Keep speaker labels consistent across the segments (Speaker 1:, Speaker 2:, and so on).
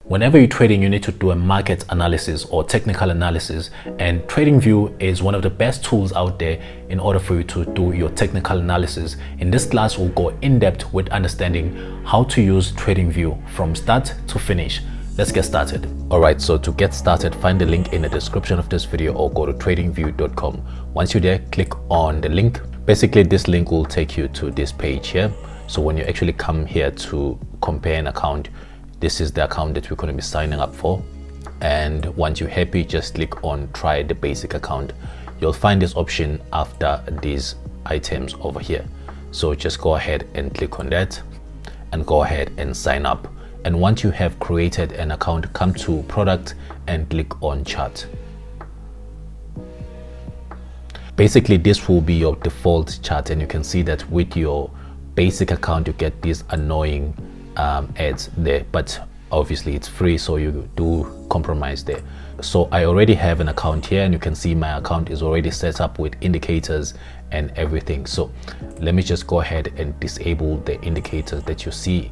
Speaker 1: Whenever you're trading, you need to do a market analysis or technical analysis, and TradingView is one of the best tools out there in order for you to do your technical analysis. In this class, we'll go in depth with understanding how to use TradingView from start to finish. Let's get started. Alright, so to get started, find the link in the description of this video or go to tradingview.com. Once you're there, click on the link. Basically, this link will take you to this page here. So when you actually come here to compare an account, this is the account that we're going to be signing up for. And once you're happy, just click on try the basic account. You'll find this option after these items over here. So just go ahead and click on that and go ahead and sign up. And once you have created an account, come to product and click on chart. Basically, this will be your default chart, and you can see that with your basic account you get these annoying ads there, but obviously it's free, so you do compromise there. So I already have an account here, and you can see my account is already set up with indicators and everything. So let me just go ahead and disable the indicators that you see.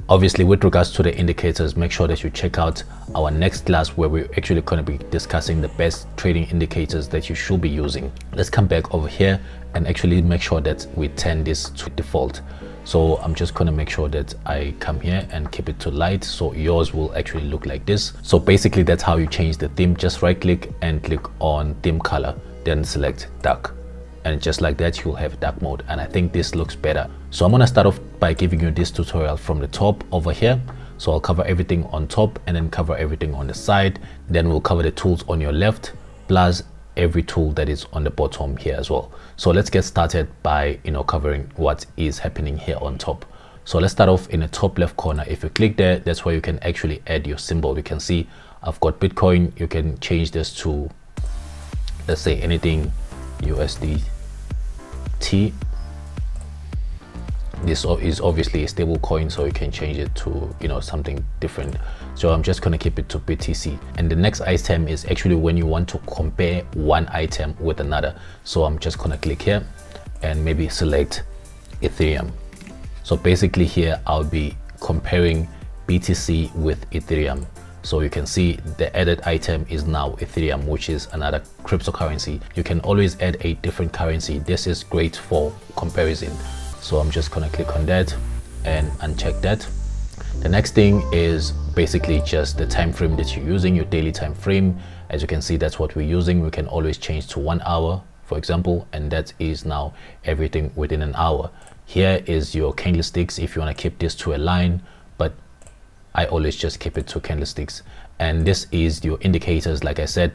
Speaker 1: Obviously, with regards to the indicators, make sure that you check out our next class where we're actually going to be discussing the best trading indicators that you should be using. Let's come back over here and actually make sure that we turn this to default. So I'm just going to make sure that I come here and keep it to light, so yours will actually look like this. So basically, that's how you change the theme. Just right click and click on theme color, then select dark, and just like that you'll have dark mode. And I think this looks better. So I'm going to start off by giving you this tutorial from the top over here. So I'll cover everything on top and then cover everything on the side. Then we'll cover the tools on your left plus every tool that is on the bottom here as well. So let's get started by covering what is happening here on top. So let's start off in the top left corner. If you click there, that's where you can actually add your symbol. You can see I've got Bitcoin. You can change this to, let's say, anything USDT. This is obviously a stable coin, so you can change it to something different. So I'm just going to keep it to BTC. And the next item is actually when you want to compare one item with another. So I'm just going to click here and maybe select Ethereum. So basically here I'll be comparing BTC with Ethereum. So you can see the added item is now Ethereum, which is another cryptocurrency. You can always add a different currency. This is great for comparison. So I'm just going to click on that and uncheck that. The next thing is basically just the time frame that you're using, your daily time frame. As you can see, that's what we're using. We can always change to 1 hour, for example, and that is now everything within an hour. Here is your candlesticks if you want to keep this to a line, but I always just keep it to candlesticks. And this is your indicators. Like I said,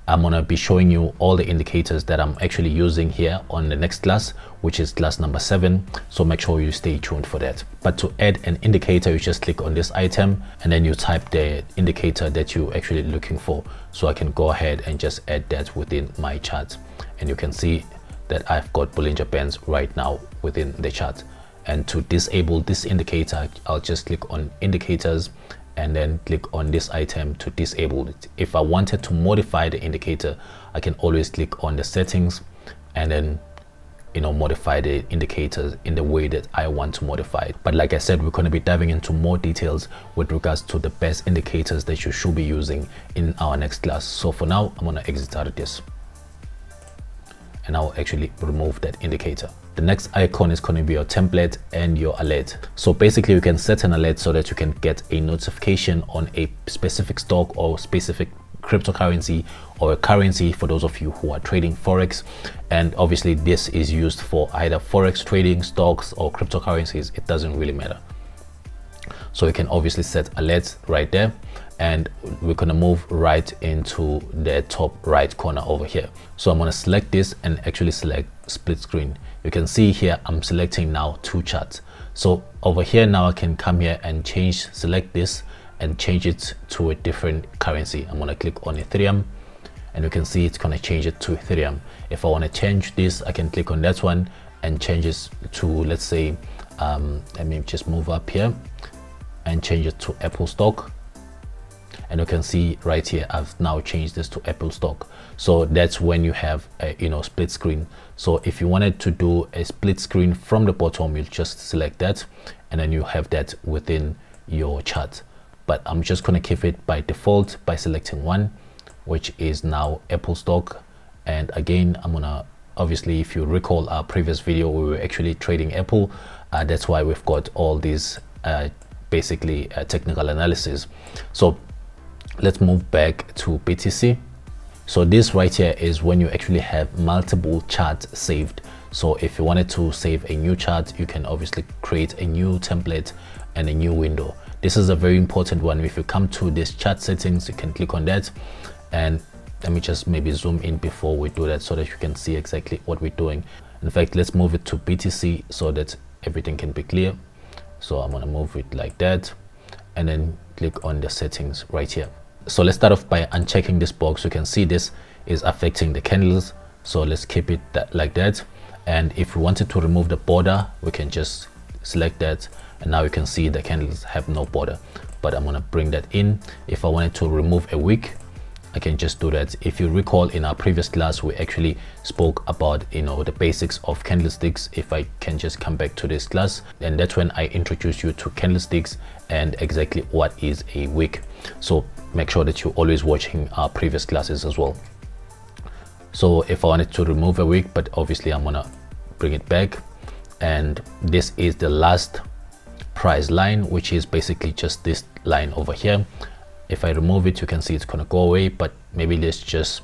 Speaker 1: I'm going to be showing you all the indicators that I'm actually using here on the next class, which is class number 7. So make sure you stay tuned for that. But to add an indicator, you just click on this item and then you type the indicator that you're actually looking for. So I can go ahead and just add that within my chart. And you can see that I've got Bollinger Bands right now within the chart. And to disable this indicator, I'll just click on indicators and then click on this item to disable it. If I wanted to modify the indicator, I can always click on the settings and then modify the indicators in the way that I want to modify it. But like I said, we're going to be diving into more details with regards to the best indicators that you should be using in our next class. So for now, I'm going to exit out of this and I'll actually remove that indicator. The next icon is going to be your template and your alert. So basically you can set an alert so that you can get a notification on a specific stock or specific cryptocurrency or a currency for those of you who are trading Forex. And obviously this is used for either Forex trading, stocks or cryptocurrencies. It doesn't really matter. So you can obviously set alerts right there. And we're going to move right into the top right corner over here. So I'm going to select this and actually select split screen. You can see here I'm selecting now 2 charts. So over here now I can come here and select this and change it to a different currency. I'm going to click on Ethereum and you can see it's going to change it to Ethereum. If I want to change this, I can click on that one and change it to, let's say, let me just move up here and change it to Apple stock. And you can see right here I've now changed this to Apple stock. So that's when you have a split screen. So if you wanted to do a split screen from the bottom, you'll just select that and then you have that within your chart. but I'm just going to keep it by default by selecting one, which is now Apple stock. And again, I'm gonna, obviously, if you recall our previous video, we were actually trading Apple. That's why we've got all these basically technical analysis. So let's move back to BTC. So this right here is when you actually have multiple charts saved. So if you wanted to save a new chart, you can obviously create a new template and a new window. This is a very important one. If you come to this chart settings, you can click on that, and let me just maybe zoom in before we do that so that you can see exactly what we're doing. In fact, let's move it to BTC so that everything can be clear. So I'm going to move it like that, and then click on the settings right here. So let's start off by unchecking this box. You can see this is affecting the candles, so let's keep it like that. And if we wanted to remove the border, we can just select that, and now you can see the candles have no border. But I'm going to bring that in. If I wanted to remove a wick, I can just do that. If you recall, in our previous class we actually spoke about, you know, the basics of candlesticks. If I can just come back to this class, and that's when I introduced you to candlesticks and exactly what is a wick. So make sure that you're always watching our previous classes as well. So if I wanted to remove a wick, but obviously I'm gonna bring it back, and this is the last price line, which is basically just this line over here. If I remove it, you can see it's gonna go away, but maybe let's just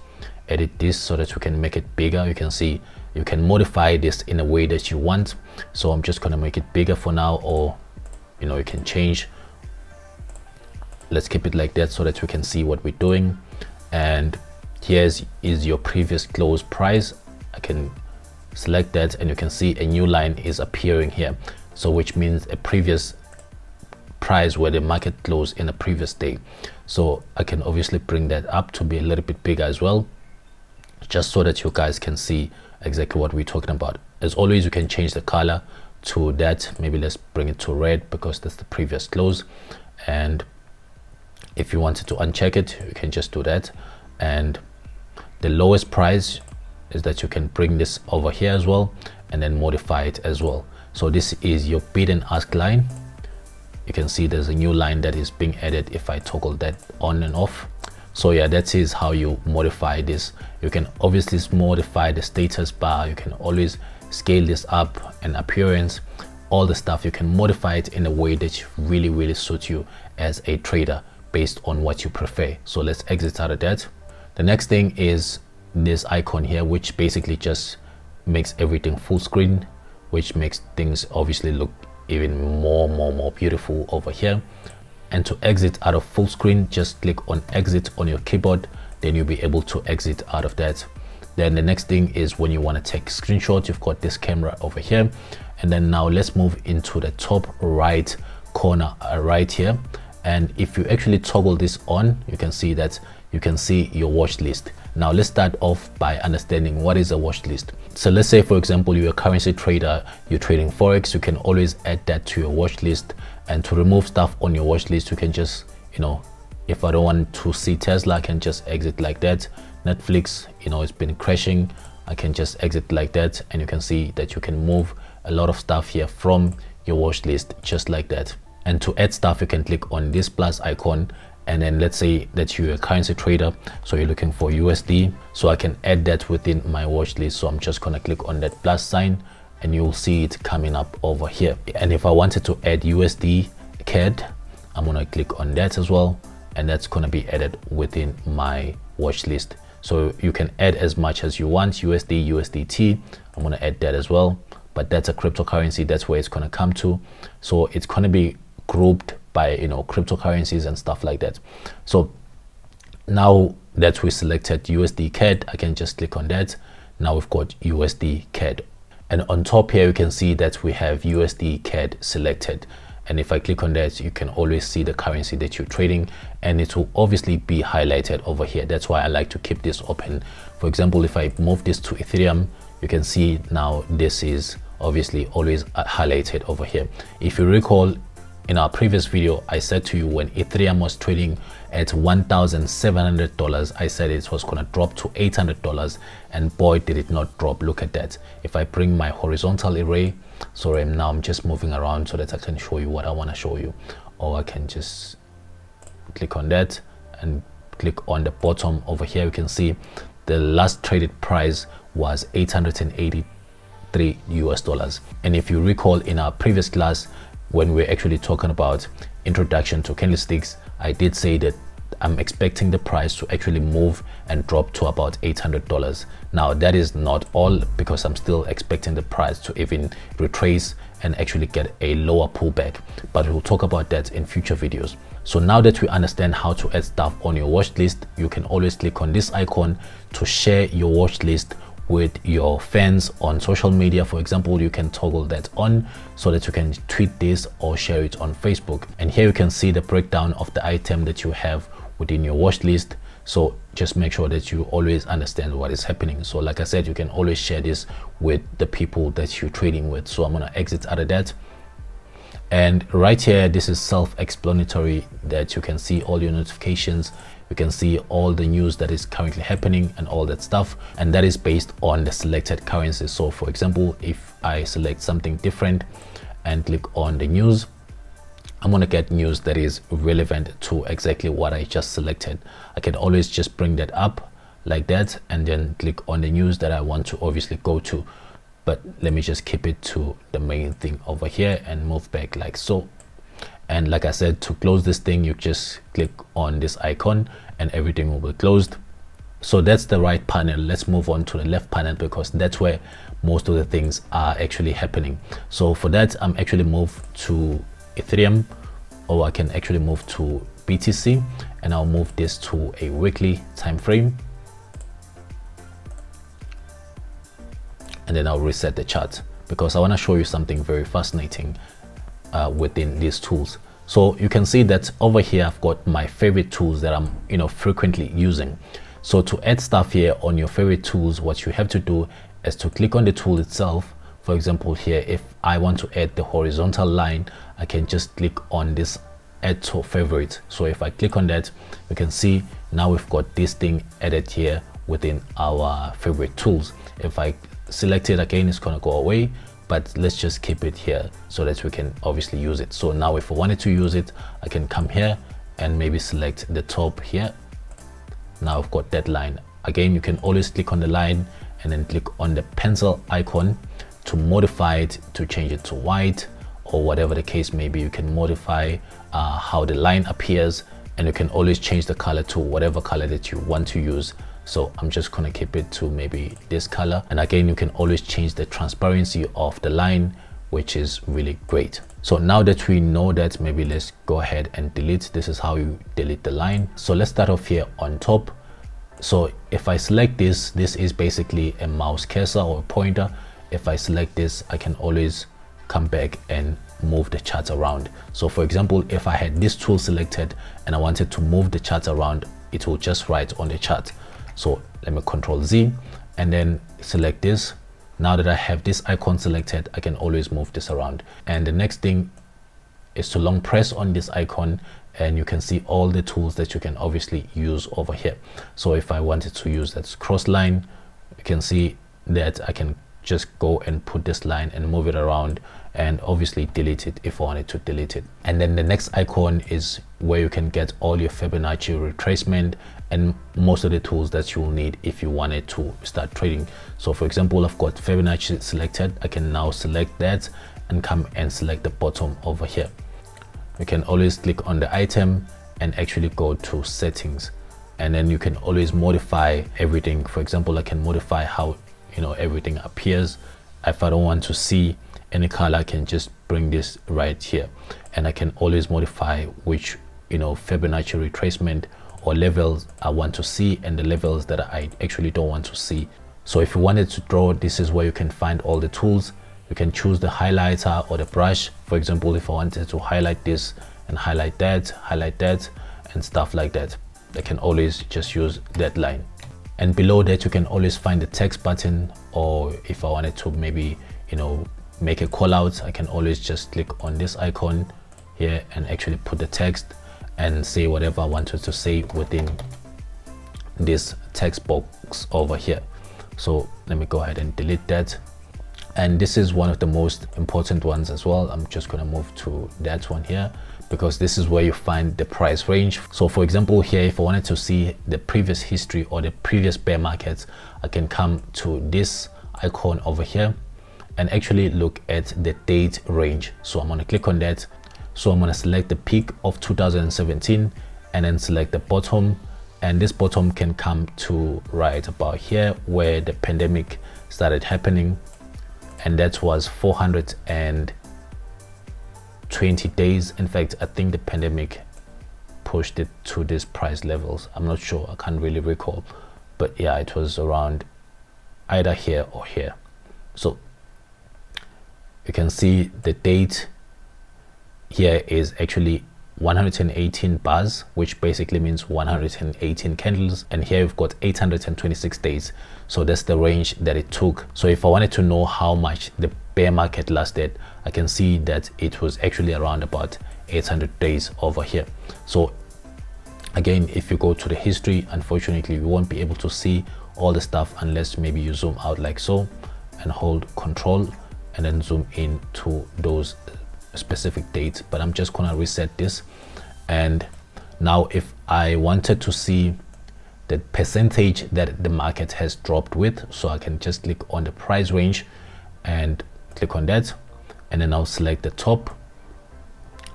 Speaker 1: edit this so that we can make it bigger. You can see you can modify this in a way that you want. So I'm just gonna make it bigger for now, or you know, you can change. Let's keep it like that so that we can see what we're doing. And here's your previous close price. I can select that, and you can see a new line is appearing here, so which means a previous price where the market closed in the previous day. So I can obviously bring that up to be a little bit bigger as well, just so that you guys can see exactly what we're talking about. As always, you can change the color to that. Maybe let's bring it to red because that's the previous close. And if you wanted to uncheck it, you can just do that. And the lowest price is that you can bring this over here as well, and then modify it as well. So this is your bid and ask line. You can see there's a new line that is being added if I toggle that on and off. So yeah, that is how you modify this. You can obviously modify the status bar. You can always scale this up, and appearance, all the stuff. You can modify it in a way that really suits you as a trader based on what you prefer. So let's exit out of that. The next thing is this icon here, which basically just makes everything full screen, which makes things obviously look even more beautiful over here. And to exit out of full screen, just click on exit on your keyboard, then you'll be able to exit out of that. Then the next thing is when you want to take screenshots, you've got this camera over here. And then now let's move into the top right corner right here. And if you actually toggle this on, you can see that you can see your watch list. Now let's start off by understanding what is a watch list. So let's say, for example, you're a currency trader, you're trading Forex, you can always add that to your watch list. And to remove stuff on your watch list, you can just, you know, if I don't want to see Tesla, I can just exit like that. Netflix, you know, it's been crashing, I can just exit like that. And you can see that you can move a lot of stuff here from your watch list just like that. And to add stuff, you can click on this plus icon. And then let's say that you're a currency trader, so you're looking for USD, so I can add that within my watch list. So I'm just gonna click on that plus sign, and you'll see it coming up over here. And if I wanted to add USD CAD, I'm gonna click on that as well, and that's gonna be added within my watch list. So you can add as much as you want. USD, USDT, I'm gonna add that as well, but that's a cryptocurrency, that's where it's gonna come to. So it's gonna be grouped by, you know, cryptocurrencies and stuff like that. So now that we selected USD CAD, I can just click on that. Now we've got USD CAD, and on top here you can see that we have USD CAD selected. And if I click on that, you can always see the currency that you're trading, and it will obviously be highlighted over here. That's why I like to keep this open. For example, if I move this to Ethereum, you can see now this is obviously always highlighted over here. If you recall, in our previous video, I said to you when Ethereum was trading at $1,700, I said it was gonna drop to $800, and boy, did it not drop. Look at that. If I bring my horizontal array, sorry, now I'm just moving around so that I can show you what I wanna show you, or I can just click on that and click on the bottom over here. You can see the last traded price was $883 US. And if you recall, in our previous class, when we're actually talking about introduction to candlesticks, I did say that I'm expecting the price to actually move and drop to about $800. Now that is not all, because I'm still expecting the price to even retrace and actually get a lower pullback, but we'll talk about that in future videos. So now that we understand how to add stuff on your watch list, you can always click on this icon to share your watch list with your fans on social media. For example, you can toggle that on so that you can tweet this or share it on Facebook. And here you can see the breakdown of the item that you have within your watch list. So just make sure that you always understand what is happening. So like I said, you can always share this with the people that you're trading with. So I'm going to exit out of that. And right here, this is self-explanatory, that you can see all your notifications. You can see all the news that is currently happening and all that stuff, and that is based on the selected currencies. So for example, if I select something different and click on the news, I'm going to get news that is relevant to exactly what I just selected. I can always just bring that up like that and then click on the news that I want to obviously go to. But let me just keep it to the main thing over here and move back like so. And like I said, to close this thing, you just click on this icon and everything will be closed. So that's the right panel. Let's move on to the left panel, because that's where most of the things are actually happening. So for that, I'm actually move to Ethereum, or I can actually move to BTC, and I'll move this to a weekly time frame. And then I'll reset the chart, because I want to show you something very fascinating within these tools. So you can see that over here I've got my favorite tools that I'm frequently using. So to add stuff here on your favorite tools, what you have to do is to click on the tool itself. For example, here, if I want to add the horizontal line, I can just click on this add to favorite. So if I click on that, you can see now we've got this thing added here within our favorite tools. If I select it again, it's going to go away, but let's just keep it here so that we can obviously use it. So now if I wanted to use it, I can come here and maybe select the top here. Now I've got that line. Again, you can always click on the line and then click on the pencil icon to modify it, to change it to white or whatever the case may be. You can modify how the line appears, and you can always change the color to whatever color that you want to use. So I'm just going to keep it to maybe this color. And again, you can always change the transparency of the line, which is really great. So now that we know that, maybe let's go ahead and delete. This is how you delete the line. So let's start off here on top. So if I select this, this is basically a mouse cursor or a pointer. If I select this, I can always come back and move the chart around. So for example, if I had this tool selected and I wanted to move the chart around, it will just write on the chart. So let me Control Z and then select this. Now that I have this icon selected, I can always move this around. And the next thing is to long press on this icon, and you can see all the tools that you can obviously use over here. So if I wanted to use that cross line, you can see that I can just go and put this line and move it around, and obviously delete it if I wanted to delete it. And then the next icon is where you can get all your Fibonacci retracement and most of the tools that you will need if you wanted to start trading. So for example, I've got Fibonacci selected. I can now select that and come and select the bottom over here. You can always click on the item and actually go to settings, and then you can always modify everything. For example, I can modify how everything appears. If I don't want to see any color, I can just bring this right here, and I can always modify which Fibonacci retracement or levels I want to see and the levels that I actually don't want to see. So if you wanted to draw, this is where you can find all the tools. You can choose the highlighter or the brush. For example, if I wanted to highlight this and highlight that and stuff like that, I can always just use that line. And below that, you can always find the text button, or if I wanted to maybe make a call out, I can always just click on this icon here and actually put the text and say whatever I wanted to say within this text box over here. So let me go ahead and delete that. And this is one of the most important ones as well. I'm just going to move to that one here. because this is where you find the price range. So for example here, if I wanted to see the previous history or the previous bear markets, I can come to this icon over here and actually look at the date range. So I'm going to click on that. So I'm going to select the peak of 2017 and then select the bottom, and this bottom can come to right about here where the pandemic started happening, and that was 420 days. In fact, I think the pandemic pushed it to these price levels. I'm not sure, I can't really recall, but yeah, it was around either here or here. So you can see the date here is actually 118 bars, which basically means 118 candles, and here we've got 826 days. So that's the range that it took. So if I wanted to know how much the bear market lasted, I can see that it was actually around about 800 days over here. So again, if you go to the history, unfortunately you won't be able to see all the stuff unless maybe you zoom out like so and hold Control and then zoom in to those specific dates. But I'm just gonna reset this, and now if I wanted to see the percentage that the market has dropped with, so I can just click on the price range and click on that, and then I'll select the top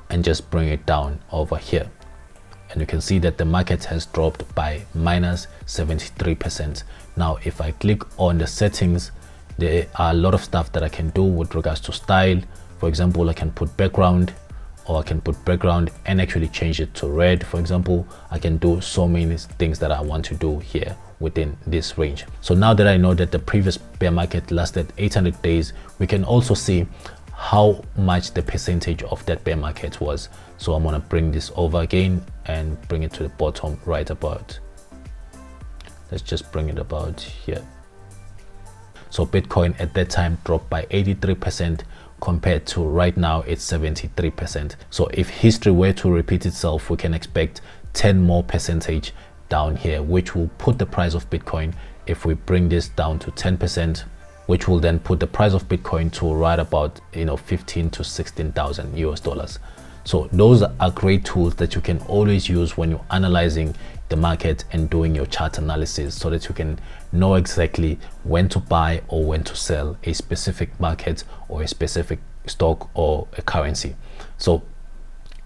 Speaker 1: and just bring it down over here, and you can see that the market has dropped by minus 73%. Now if I click on the settings, there are a lot of stuff that I can do with regards to style. For example, I can put background, or I can put background and actually change it to red. For example, I can do so many things that I want to do here within this range. So now that I know that the previous bear market lasted 800 days, we can also see how much the percentage of that bear market was. So I'm going to bring this over again and bring it to the bottom right about. Let's just bring it about here. So Bitcoin at that time dropped by 83%, compared to right now it's 73%. So if history were to repeat itself, we can expect 10 more percentage down here, which will put the price of Bitcoin, if we bring this down to 10%, which will then put the price of Bitcoin to right about 15 to 16,000 US dollars. So those are great tools that you can always use when you're analyzing the market and doing your chart analysis, so that you can know exactly when to buy or when to sell a specific market or a specific stock or a currency. So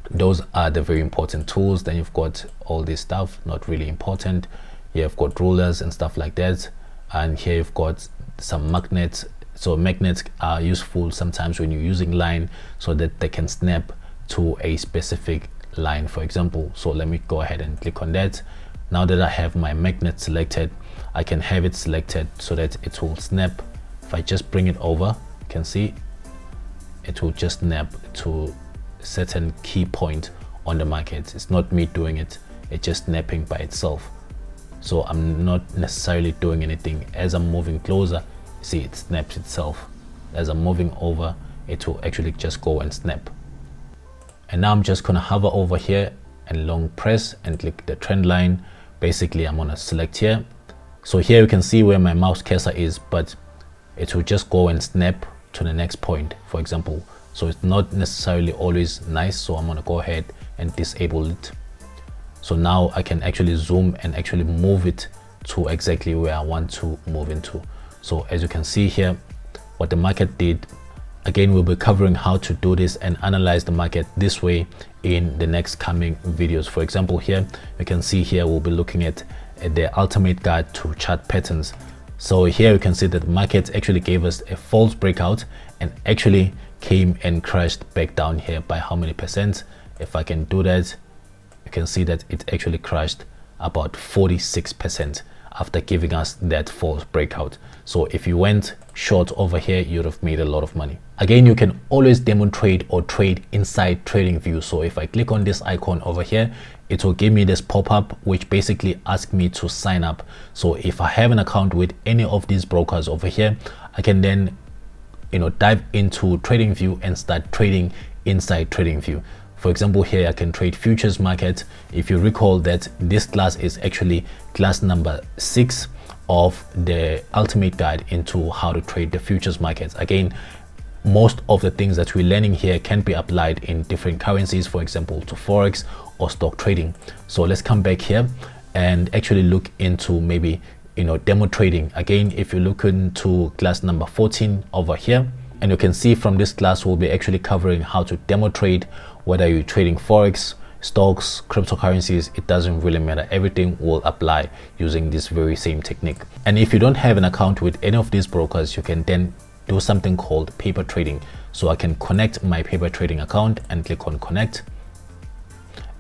Speaker 1: those are the very important tools. Then you've got all this stuff, not really important. Here you've got rulers and stuff like that, and here you've got some magnets. So magnets are useful sometimes when you're using line, so that they can snap to a specific line, for example. So let me go ahead and click on that. Now that I have my magnet selected, I can have it selected so that it will snap. If I just bring it over, you can see it will just snap to a certain key point on the market. It's not me doing it, it's just snapping by itself. So I'm not necessarily doing anything. As I'm moving closer, see, it snaps itself. As I'm moving over, it will actually just go and snap. And now I'm just gonna hover over here and long press and click the trend line. Basically, I'm gonna select here. So here you can see where my mouse cursor is, but it will just go and snap to the next point, for example. So it's not necessarily always nice. So I'm gonna go ahead and disable it. So now I can actually zoom and actually move it to exactly where I want to move into. So as you can see here, what the market did. Again, we'll be covering how to do this and analyze the market this way in the next coming videos. For example, here you can see here we'll be looking at the ultimate guide to chart patterns. So here you can see that the market actually gave us a false breakout and actually came and crashed back down here by how many percent? If I can do that, you can see that it actually crashed about 46% after giving us that false breakout. So if you went short over here, you'd have made a lot of money. Again, you can always demo trade or trade inside TradingView. So if I click on this icon over here, it will give me this pop-up which basically asks me to sign up. So if I have an account with any of these brokers over here, I can then dive into TradingView and start trading inside TradingView. For example, here I can trade futures market. If you recall that this class is actually class number 6 of the ultimate guide into how to trade the futures markets. Again, most of the things that we're learning here can be applied in different currencies, for example, to Forex or stock trading. So let's come back here and actually look into maybe, demo trading. Again, if you look into class number 14 over here, and you can see from this class, we'll be actually covering how to demo trade, whether you're trading Forex, stocks, cryptocurrencies, it doesn't really matter. Everything will apply using this very same technique. And if you don't have an account with any of these brokers, you can then do something called paper trading. So I can connect my paper trading account and click on connect.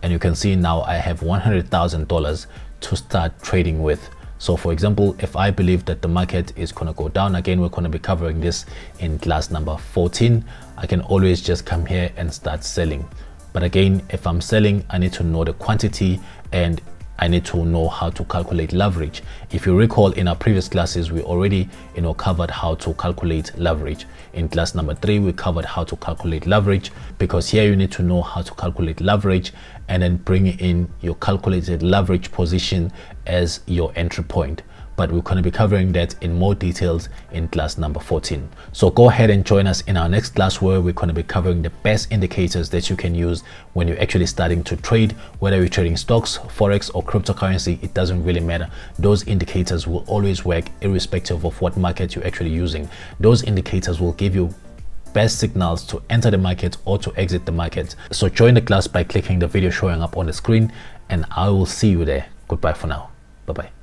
Speaker 1: And you can see now I have $100,000 to start trading with. So for example, if I believe that the market is going to go down, again, we're going to be covering this in class number 14, I can always just come here and start selling. But again, if I'm selling, I need to know the quantity and I need to know how to calculate leverage. If you recall, in our previous classes, we already covered how to calculate leverage. In class number 3, we covered how to calculate leverage, because here you need to know how to calculate leverage and then bring in your calculated leverage position as your entry point. But we're going to be covering that in more details in class number 14. So go ahead and join us in our next class, where we're going to be covering the best indicators that you can use when you're actually starting to trade, whether you're trading stocks, Forex, or cryptocurrency, it doesn't really matter. Those indicators will always work irrespective of what market you're actually using. Those indicators will give you best signals to enter the market or to exit the market. So join the class by clicking the video showing up on the screen, and I will see you there. Goodbye for now. Bye-bye.